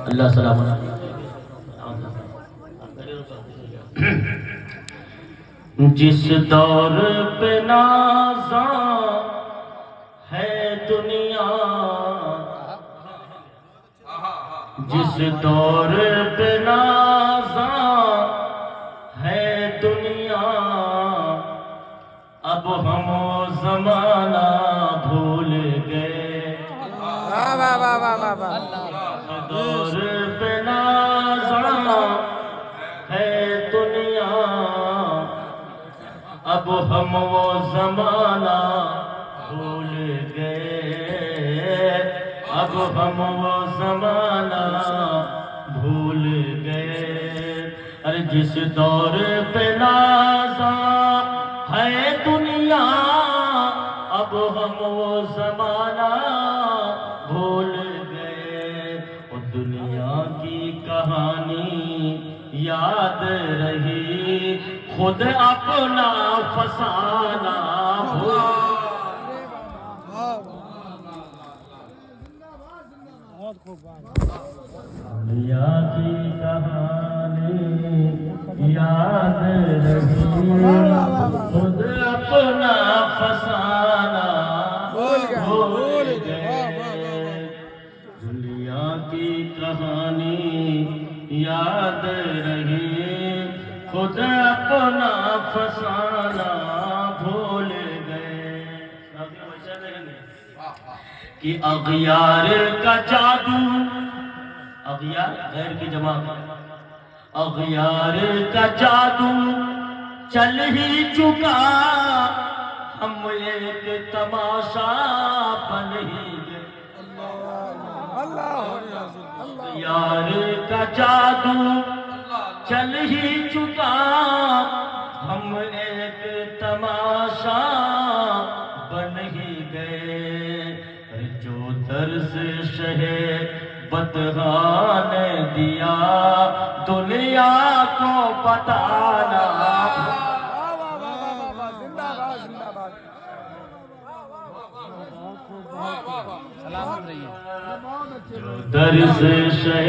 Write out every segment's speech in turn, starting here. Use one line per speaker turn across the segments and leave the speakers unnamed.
اللہ سلامت جس دور پہ نازاں ہے دنیا، جس دور پہ نازاں ہے دنیا، اب ہم وہ زمانہ بھول گئے۔ دور پہ نازاں ہے دنیا، اب ہم وہ زمانہ بھول گئے، اب ہم وہ زمانہ بھول گئے۔ ارے جس دور پہ نازاں ہے دنیا، اب ہم وہ زمانہ بھول گئے۔ اور دنیا کی کہانی یاد رہی، خود اپنا فسانہ بھول۔ دنیا کی کہانی یاد رہی، خود اپنا فسانہ بھول گئے۔ دنیا کی کہانی یاد رہی، خود اپنا فسانہ بھول گئے۔ کہ اغیار کا جادو، اغیار غیر کی جمع، اغیار کا جادو چل ہی چکا، ہم ایک تماشا بن ہی گئے۔ اغیار کا جادو چل ہی چکا، ہم ایک تماشا بن ہی گئے۔ جو درس شہ بدغاں نے دیا، دنیا کو بتانا۔ جو درس شہ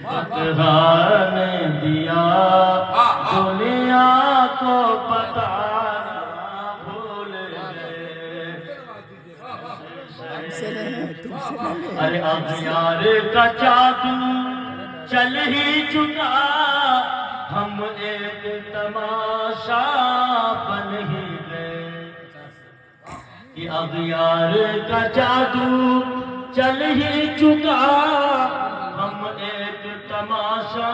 بدغاں نے دیا، دنیا کو بتانا بھول گئے۔ ارے اغیار کا جادو چل ہی چکا، ہم ایک تماشا بن ہی گئے۔ کہ اغیار کا جادو چل ہی چکا، ہم ایک تماشا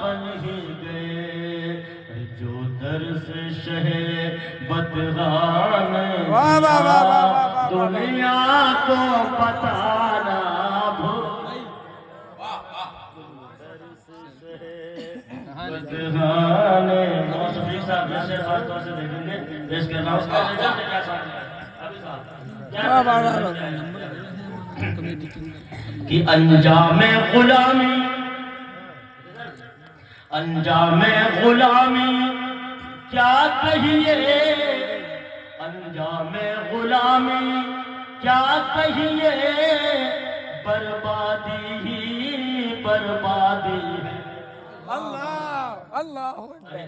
بن ہی گئے۔ جو درس شہ بدغاں نے دیا، دنیا کو بتانا بھول۔ بدغاں نے موسیقی صاحب جیسے خاص طور سے دیکھیں گے، جس کے نام کا کیا ساتھ ہے کہ انجام غلامی، انجام غلامی کیا کہیے، انجام غلامی کیا کہیے، بربادی ہی بربادی ہے۔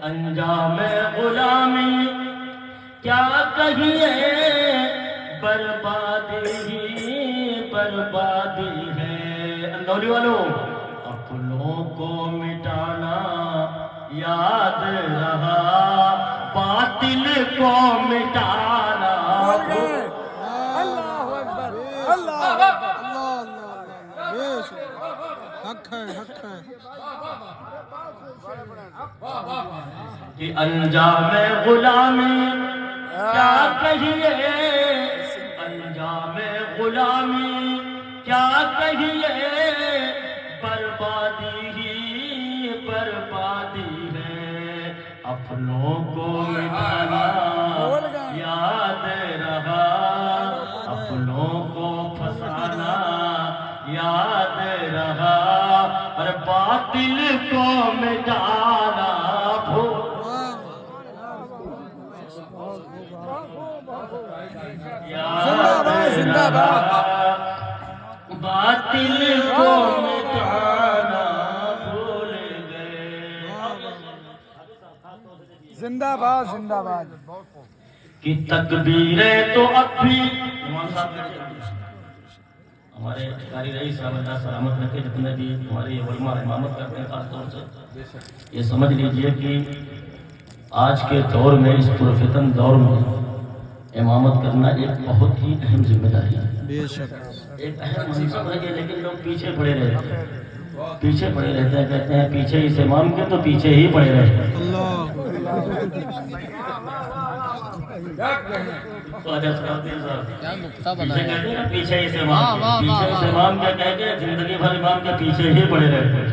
انجام غلامی کیا کہیے، بربادی ہی بربادی ہے۔ اندولی والوں، اپنوں کو مٹانا یاد رہا، باطل کو مٹانا۔
اللہ اکبر، اللہ اکبر، حق ہے، حق ہے۔
کہ انجام غلامی کیا کہیے، انجام غلامی کیا کہیے، بربادی ہی بربادی ہے۔ اپنوں کو مٹانا یاد رہا، اپنوں کو پھنسانا یاد رہا، اور باطل کو مٹانا بھول۔
زندہ باد، زندہ باد۔
دل کو مٹانا بھول گئے.
زندہ باد زندہ باد.
کہ تکبیریں تو اب بھی امام صاحب کہتے ہیں، ہمارے قاری رئیس رحمۃ اللہ سلامت رکھے جتنے بھی ہمارے علماء امامت کرتے ہیں، خاص طور سے یہ سمجھ لیجئے کہ آج کے دور میں، اس پرفتن دور میں امامت کرنا ایک بہت ہی اہم ذمہ داری ہے،
بے شک.
ایک اہم منصب ہے. لیکن لوگ پیچھے پڑے رہتے ہیں، پیچھے پڑے رہتے ہیں، کہتے ہیں پیچھے اس امام کے تو پیچھے ہی پڑے رہتے ہیں.
اللہ
پیچھے اس امام کے کہہ کے زندگی بھر امام کے پیچھے ہی پڑے رہتے ہیں،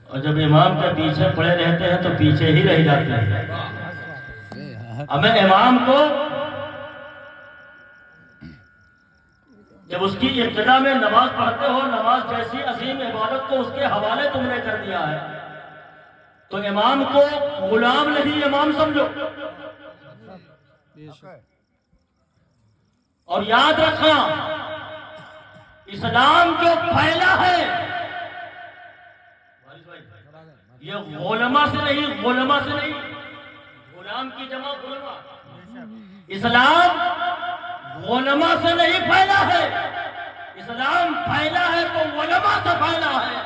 اور جب امام کے پیچھے پڑے رہتے ہیں تو پیچھے ہی رہ جاتے ہیں. ہمیں امام کو جب اس کی ابتدا میں نماز پڑھتے ہو، نماز جیسی عظیم عبادت کو اس کے حوالے تم نے کر دیا ہے، تو امام کو غلام نہیں امام سمجھو. اور یاد رکھنا، اسلام جو پھیلا ہے یہ علماء سے نہیں، علماء سے نہیں، غلام کی جمع علماء. اسلام علماء سے نہیں پھیلا ہے، اسلام پھیلا ہے تو علماء سے پھیلا ہے.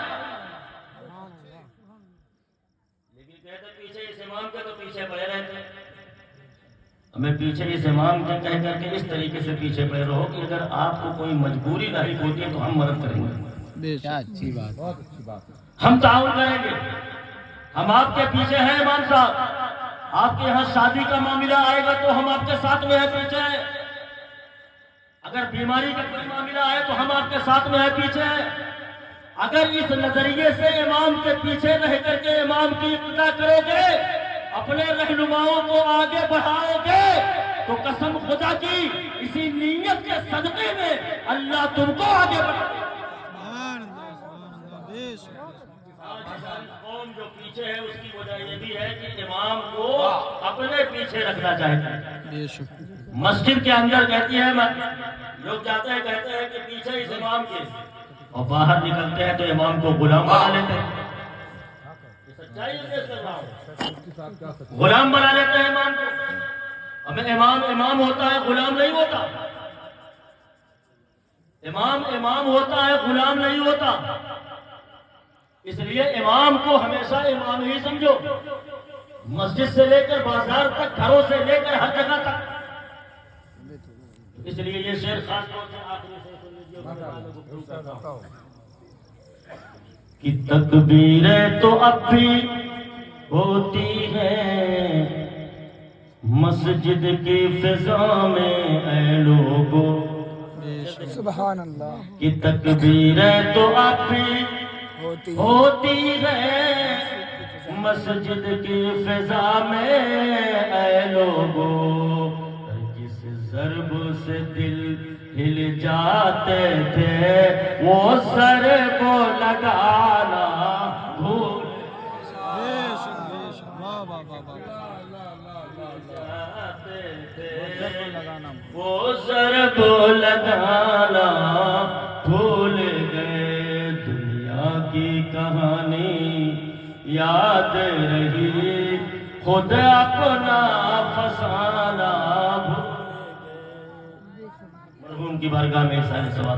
لیکن کہتے پیچھے اس امام کے تو پیچھے پڑے رہتے ہیں. ہمیں پیچھے اس امام کے کہہ کر کے اس طریقے سے پیچھے پڑے رہو کہ اگر آپ کو کوئی مجبوری لاحق ہوتی ہے تو ہم مدد کریں گے.
کیا اچھی بات.
ہم تعاون کریں گے. ہم آپ کے پیچھے ہیں امام صاحب. آپ کے یہاں شادی کا معاملہ آئے گا تو ہم آپ کے ساتھ میں ہیں، پیچھے ہیں. اگر بیماری کا کوئی معاملہ آئے تو ہم آپ کے ساتھ میں ہیں، پیچھے ہیں. اگر اس نظریے سے امام کے پیچھے رہ کر کے امام کی اقتدا کرو گے، اپنے رہنماؤں کو آگے بڑھاؤ گے، تو قسم خدا کی اسی نیت کے صدقے میں اللہ تم کو آگے بڑھائے. قوم جو پیچھے ہے اس کی وجہ یہ بھی ہے کہ امام کو اپنے پیچھے رکھنا چاہتے ہیں. مسجد کے اندر کہتی ہے، لوگ جاتے ہیں کہتے ہیں کہ پیچھے اس امام کے، اور باہر نکلتے ہیں تو امام کو غلام بنا لیتے ہیں. یہ سچائی ہے، پیش کر رہا ہوں. غلام بنا لیتے ہیں امام کو. ہمیں امام ہوتا ہے، غلام نہیں ہوتا. امام ہوتا ہے، غلام نہیں ہوتا. اس لیے امام کو ہمیشہ امام ہی سمجھو، مسجد سے لے کر بازار تک، گھروں سے لے کر ہر جگہ تک. اس لیے یہ شعر خاص طور سے آخری سے سن لیجیے. کہ تکبیریں تو اب بھی ہوتی ہیں مسجد کی فضا میں اے لوگوں.
سبحان اللہ.
کہ تکبیریں تو اب بھی ہوتی ہیں مسجد کی فضا میں اے لوگوں. جس ضرب سے دل ہل جاتے تھے وہ سر کو لگانا بھول جاتے تھے، وہ سر کو لگانا بھول گئے. دنیا کی کہانی یاد رہی، خود اپنا فسانہ بھول گئے. مرحوم کی بارگاہ میں سارے سوال